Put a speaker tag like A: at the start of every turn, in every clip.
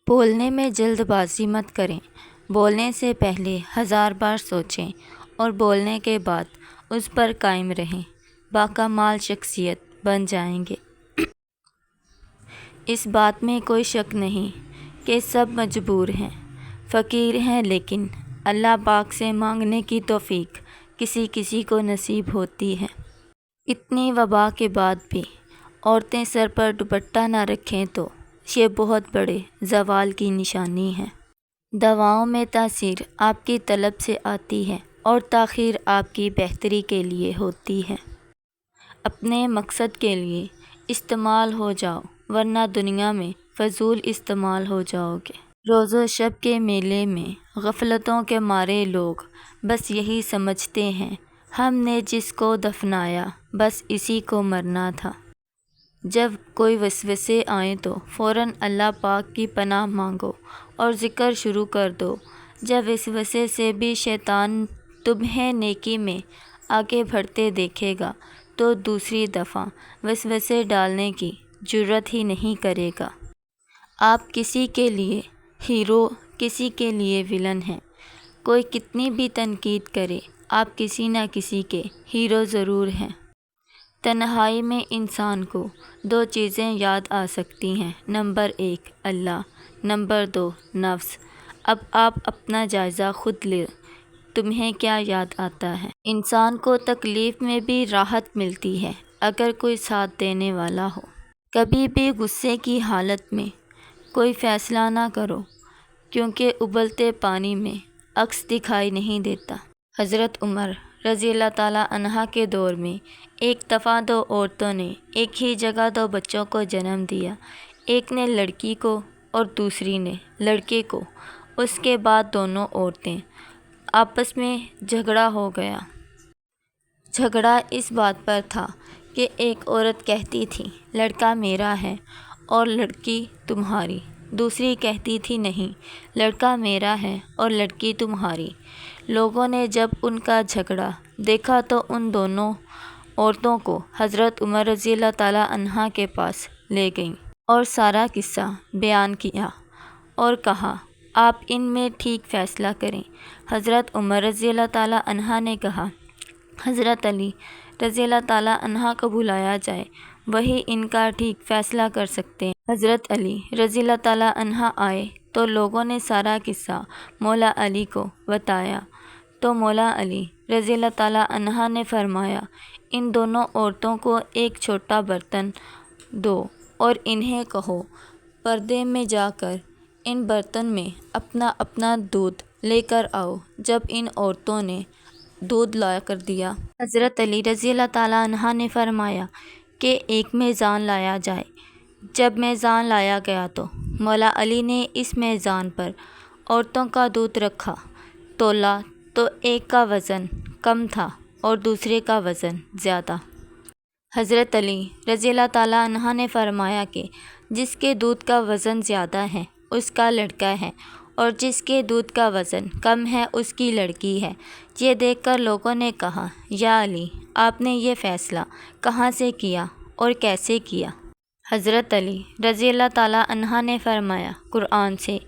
A: بولنے میں جلد بازی مت کریں، بولنے سے پہلے 1000 بار سوچیں اور بولنے کے بعد اس پر قائم رہیں، باکمال شخصیت بن جائیں گے۔ اس بات میں کوئی شک نہیں کہ سب مجبور ہیں، فقیر ہیں، لیکن اللہ پاک سے مانگنے کی توفیق کسی کسی کو نصیب ہوتی ہے۔ اتنی وبا کے بعد بھی عورتیں سر پر دوپٹہ نہ رکھیں تو یہ بہت بڑے زوال کی نشانی ہے۔ دواؤں میں تاثیر آپ کی طلب سے آتی ہے اور تاخیر آپ کی بہتری کے لیے ہوتی ہے۔ اپنے مقصد کے لیے استعمال ہو جاؤ، ورنہ دنیا میں فضول استعمال ہو جاؤ گے۔ روز و شب کے میلے میں غفلتوں کے مارے لوگ بس یہی سمجھتے ہیں، ہم نے جس کو دفنایا بس اسی کو مرنا تھا۔ جب کوئی وسوسے آئیں تو فوراً اللہ پاک کی پناہ مانگو اور ذکر شروع کر دو۔ جب وسوسے سے بھی شیطان تمہیں نیکی میں آگے بڑھتے دیکھے گا تو دوسری دفعہ وسوسے ڈالنے کی جرات ہی نہیں کرے گا۔ آپ کسی کے لیے ہیرو، کسی کے لیے ویلن ہیں۔ کوئی کتنی بھی تنقید کرے، آپ کسی نہ کسی کے ہیرو ضرور ہیں۔ تنہائی میں انسان کو 2 چیزیں یاد آ سکتی ہیں، نمبر 1 اللہ، نمبر 2 نفس۔ اب آپ اپنا جائزہ خود لیں، تمہیں کیا یاد آتا ہے؟ انسان کو تکلیف میں بھی راحت ملتی ہے اگر کوئی ساتھ دینے والا ہو۔ کبھی بھی غصے کی حالت میں کوئی فیصلہ نہ کرو، کیونکہ ابلتے پانی میں عکس دکھائی نہیں دیتا۔ حضرت عمر رضی اللہ تعالیٰ عنہ کے دور میں ایک دفعہ 2 عورتوں نے ایک ہی جگہ 2 بچوں کو جنم دیا، ایک نے لڑکی کو اور دوسری نے لڑکے کو۔ اس کے بعد دونوں عورتیں آپس میں جھگڑا ہو گیا۔ جھگڑا اس بات پر تھا کہ ایک عورت کہتی تھی لڑکا میرا ہے اور لڑکی تمہاری، دوسری کہتی تھی نہیں، لڑکا میرا ہے اور لڑکی تمہاری۔ لوگوں نے جب ان کا جھگڑا دیکھا تو ان دونوں عورتوں کو حضرت عمر رضی اللہ تعالیٰ عنہ کے پاس لے گئیں اور سارا قصہ بیان کیا اور کہا آپ ان میں ٹھیک فیصلہ کریں۔ حضرت عمر رضی اللہ تعالیٰ عنہ نے کہا حضرت علی رضی اللہ تعالیٰ عنہ کو بلایا جائے، وہی ان کا ٹھیک فیصلہ کر سکتے ہیں۔ حضرت علی رضی اللہ تعالیٰ عنہ آئے تو لوگوں نے سارا قصہ مولا علی کو بتایا تو مولا علی رضی اللہ تعالیٰ عنہ نے فرمایا ان دونوں عورتوں کو ایک چھوٹا برتن دو اور انہیں کہو پردے میں جا کر ان برتن میں اپنا اپنا دودھ لے کر آؤ۔ جب ان عورتوں نے دودھ لا کر دیا، حضرت علی رضی اللہ تعالیٰ عنہ نے فرمایا کہ ایک میزان لایا جائے۔ جب میزان لایا گیا تو مولا علی نے اس میزان پر عورتوں کا دودھ رکھا، تولا تو ایک کا وزن کم تھا اور دوسرے کا وزن زیادہ۔ حضرت علی رضی اللہ تعالیٰ عنہ نے فرمایا کہ جس کے دودھ کا وزن زیادہ ہے اس کا لڑکا ہے اور جس کے دودھ کا وزن کم ہے اس کی لڑکی ہے۔ یہ دیکھ کر لوگوں نے کہا یا علی آپ نے یہ فیصلہ کہاں سے کیا اور کیسے کیا؟ حضرت علی رضی اللہ تعالیٰ عنہ نے فرمایا قرآن سے۔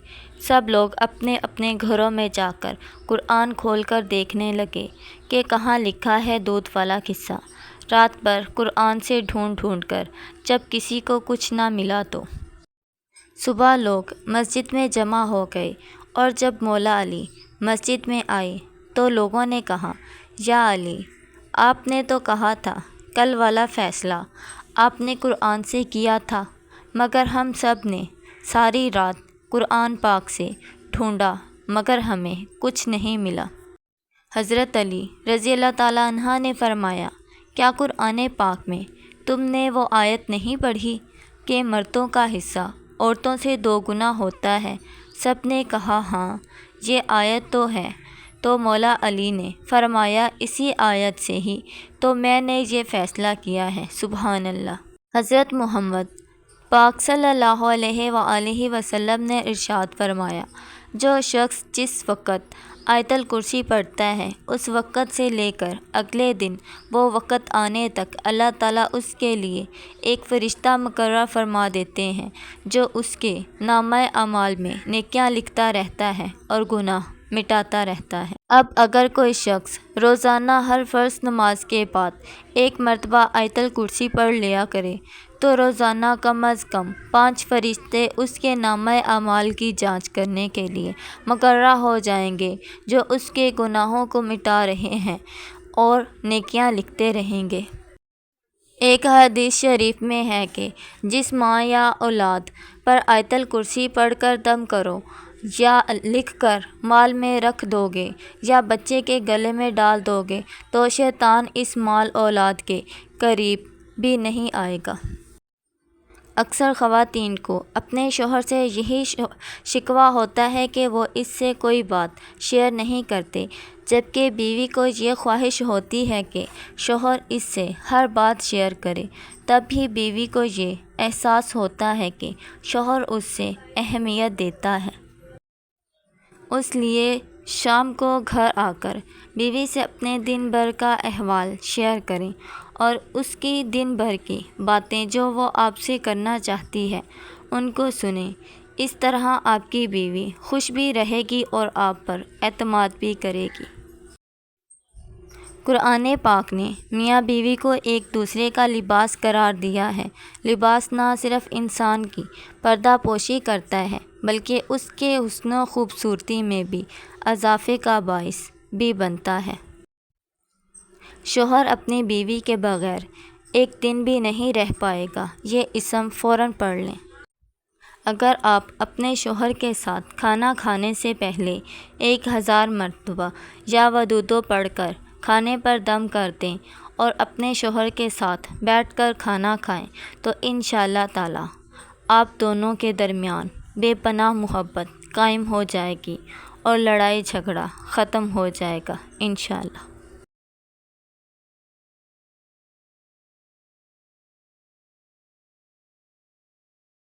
A: سب لوگ اپنے اپنے گھروں میں جا کر قرآن کھول کر دیکھنے لگے کہ کہاں لکھا ہے دودھ والا قصہ۔ رات بھر قرآن سے ڈھونڈ ڈھونڈ کر جب کسی کو کچھ نہ ملا تو صبح لوگ مسجد میں جمع ہو گئے اور جب مولا علی مسجد میں آئے تو لوگوں نے کہا یا علی آپ نے تو کہا تھا کل والا فیصلہ آپ نے قرآن سے کیا تھا، مگر ہم سب نے ساری رات قرآن پاک سے ڈھونڈا مگر ہمیں کچھ نہیں ملا۔ حضرت علی رضی اللہ تعالیٰ عنہ نے فرمایا کیا قرآن پاک میں تم نے وہ آیت نہیں پڑھی کہ مردوں کا حصہ عورتوں سے 2 گنا ہوتا ہے؟ سب نے کہا ہاں یہ آیت تو ہے۔ تو مولا علی نے فرمایا اسی آیت سے ہی تو میں نے یہ فیصلہ کیا ہے۔ سبحان اللہ۔ حضرت محمد پاک صلی اللہ علیہ وآلہ وسلم نے ارشاد فرمایا جو شخص جس وقت آیت الکرسی پڑھتا ہے اس وقت سے لے کر اگلے دن وہ وقت آنے تک اللہ تعالیٰ اس کے لیے ایک فرشتہ مقرر فرما دیتے ہیں جو اس کے نامہ اعمال میں نیکیاں لکھتا رہتا ہے اور گناہ مٹاتا رہتا ہے۔ اب اگر کوئی شخص روزانہ ہر فرض نماز کے بعد ایک مرتبہ آیت الکرسی پڑھ لیا کرے تو روزانہ کم از کم 5 فرشتے اس کے نامہ اعمال کی جانچ کرنے کے لیے مقررہ ہو جائیں گے جو اس کے گناہوں کو مٹا رہے ہیں اور نیکیاں لکھتے رہیں گے۔ ایک حدیث شریف میں ہے کہ جس ماں یا اولاد پر آیت الکرسی پڑھ کر دم کرو یا لکھ کر مال میں رکھ دو گے یا بچے کے گلے میں ڈال دو گے تو شیطان اس مال اولاد کے قریب بھی نہیں آئے گا۔ اکثر خواتین کو اپنے شوہر سے یہی شکوہ ہوتا ہے کہ وہ اس سے کوئی بات شیئر نہیں کرتے، جبکہ بیوی کو یہ خواہش ہوتی ہے کہ شوہر اس سے ہر بات شیئر کرے۔ تب بھی بیوی کو یہ احساس ہوتا ہے کہ شوہر اس سے اہمیت دیتا ہے۔ اس لیے شام کو گھر آ کر بیوی سے اپنے دن بھر کا احوال شیئر کریں اور اس کی دن بھر کی باتیں جو وہ آپ سے کرنا چاہتی ہے ان کو سنیں۔ اس طرح آپ کی بیوی خوش بھی رہے گی اور آپ پر اعتماد بھی کرے گی۔ قرآن پاک نے میاں بیوی کو ایک دوسرے کا لباس قرار دیا ہے۔ لباس نہ صرف انسان کی پردہ پوشی کرتا ہے بلکہ اس کے حسن و خوبصورتی میں بھی اضافے کا باعث بھی بنتا ہے۔ شوہر اپنی بیوی کے بغیر ایک دن بھی نہیں رہ پائے گا، یہ اسم فوراً پڑھ لیں۔ اگر آپ اپنے شوہر کے ساتھ کھانا کھانے سے پہلے 1000 مرتبہ یا ودودو پڑھ کر کھانے پر دم کر دیں اور اپنے شوہر کے ساتھ بیٹھ کر کھانا کھائیں تو انشاءاللہ تعالی آپ دونوں کے درمیان بے پناہ محبت قائم ہو جائے گی اور لڑائی جھگڑا ختم ہو جائے گا انشاءاللہ۔